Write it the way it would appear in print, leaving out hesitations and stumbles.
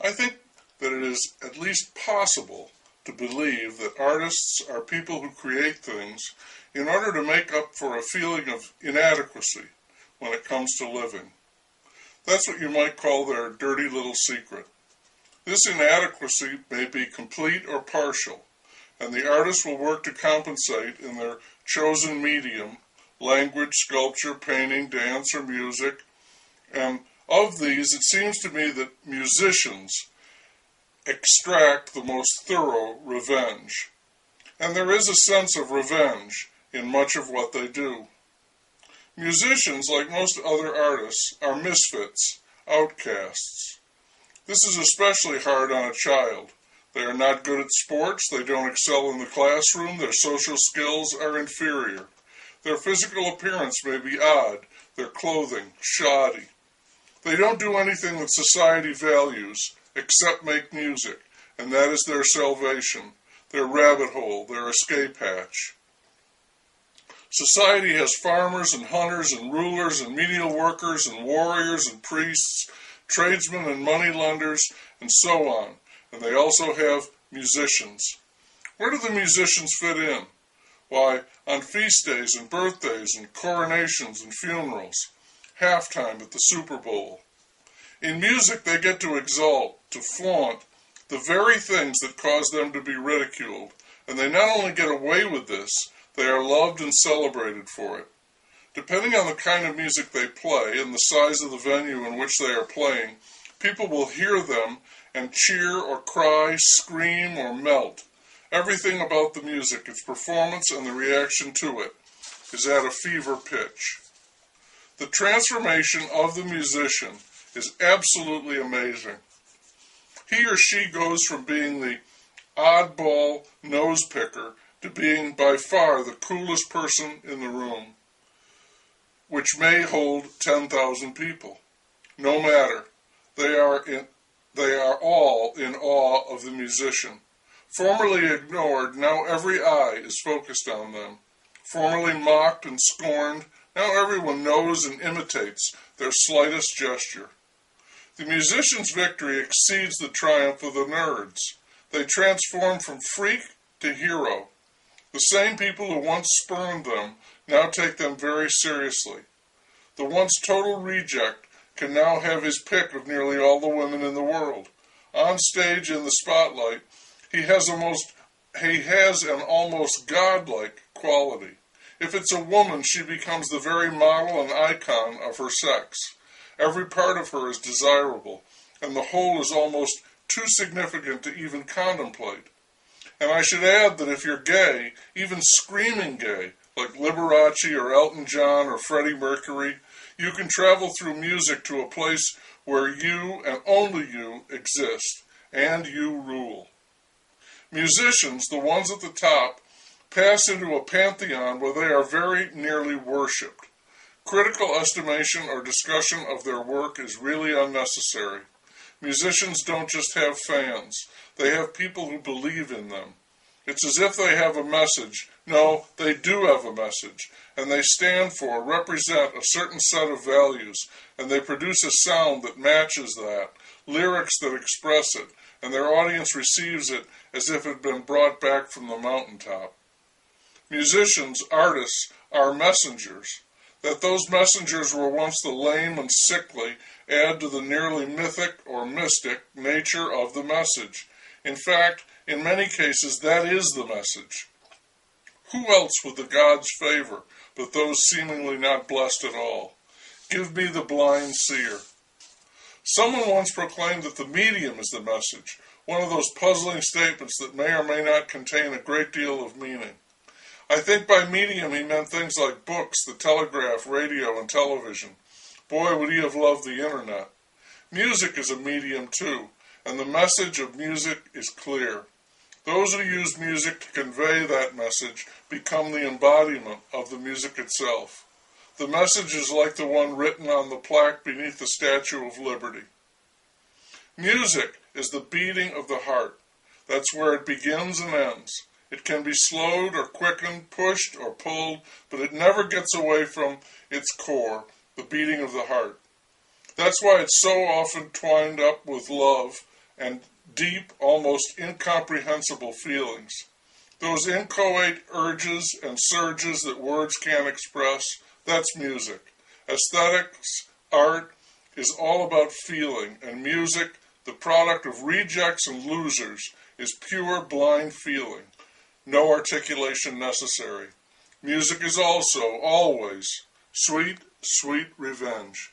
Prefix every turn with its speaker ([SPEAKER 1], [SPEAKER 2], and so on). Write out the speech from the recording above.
[SPEAKER 1] I think that it is at least possible to believe that artists are people who create things in order to make up for a feeling of inadequacy when it comes to living. That's what you might call their dirty little secret. This inadequacy may be complete or partial, and the artist will work to compensate in their chosen medium, language, sculpture, painting, dance, or music. And of these, it seems to me that musicians extract the most thorough revenge. And there is a sense of revenge in much of what they do. Musicians, like most other artists, are misfits, outcasts. This is especially hard on a child. They are not good at sports, they don't excel in the classroom, their social skills are inferior. Their physical appearance may be odd, their clothing shoddy. They don't do anything that society values except make music, and that is their salvation, their rabbit hole, their escape hatch. Society has farmers and hunters and rulers and menial workers and warriors and priests, tradesmen and moneylenders, and so on. And they also have musicians. Where do the musicians fit in? Why, on feast days and birthdays and coronations and funerals, halftime at the Super Bowl. In music, they get to exalt, to flaunt, the very things that cause them to be ridiculed. And they not only get away with this, they are loved and celebrated for it. Depending on the kind of music they play and the size of the venue in which they are playing, people will hear them and cheer or cry, scream or melt. Everything about the music, its performance and the reaction to it, is at a fever pitch. The transformation of the musician is absolutely amazing. He or she goes from being the oddball nose picker to being by far the coolest person in the room, which may hold 10,000 people. No matter, they are all in awe of the musician. Formerly ignored, now every eye is focused on them. Formerly mocked and scorned, now everyone knows and imitates their slightest gesture. The musician's victory exceeds the triumph of the nerds. They transform from freak to hero. The same people who once spurned them now take them very seriously. The once total reject can now have his pick of nearly all the women in the world. On stage in the spotlight, he has an almost godlike quality. If it's a woman, she becomes the very model and icon of her sex. Every part of her is desirable, and the whole is almost too significant to even contemplate. And I should add that if you're gay, even screaming gay, like Liberace or Elton John or Freddie Mercury, you can travel through music to a place where you and only you exist, and you rule. Musicians, the ones at the top, pass into a pantheon where they are very nearly worshipped. Critical estimation or discussion of their work is really unnecessary. Musicians don't just have fans. They have people who believe in them. It's as if they have a message. No, they do have a message, and they stand for, represent a certain set of values, and they produce a sound that matches that, lyrics that express it, and their audience receives it as if it had been brought back from the mountaintop. Musicians, artists, are messengers. That those messengers were once the lame and sickly add to the nearly mythic or mystic nature of the message. In fact, in many cases, that is the message. Who else would the gods favor but those seemingly not blessed at all? Give me the blind seer. Someone once proclaimed that the medium is the message, one of those puzzling statements that may or may not contain a great deal of meaning. I think by medium he meant things like books, the telegraph, radio, and television. Boy, would he have loved the internet. Music is a medium too, and the message of music is clear. Those who use music to convey that message become the embodiment of the music itself. The message is like the one written on the plaque beneath the Statue of Liberty. Music is the beating of the heart. That's where it begins and ends. It can be slowed or quickened, pushed or pulled, but it never gets away from its core, the beating of the heart. That's why it's so often twined up with love and deep, almost incomprehensible feelings. Those inchoate urges and surges that words can't express, that's music. Aesthetics, art, is all about feeling, and music, the product of rejects and losers, is pure blind feeling. No articulation necessary. Music is also, always, sweet, sweet revenge.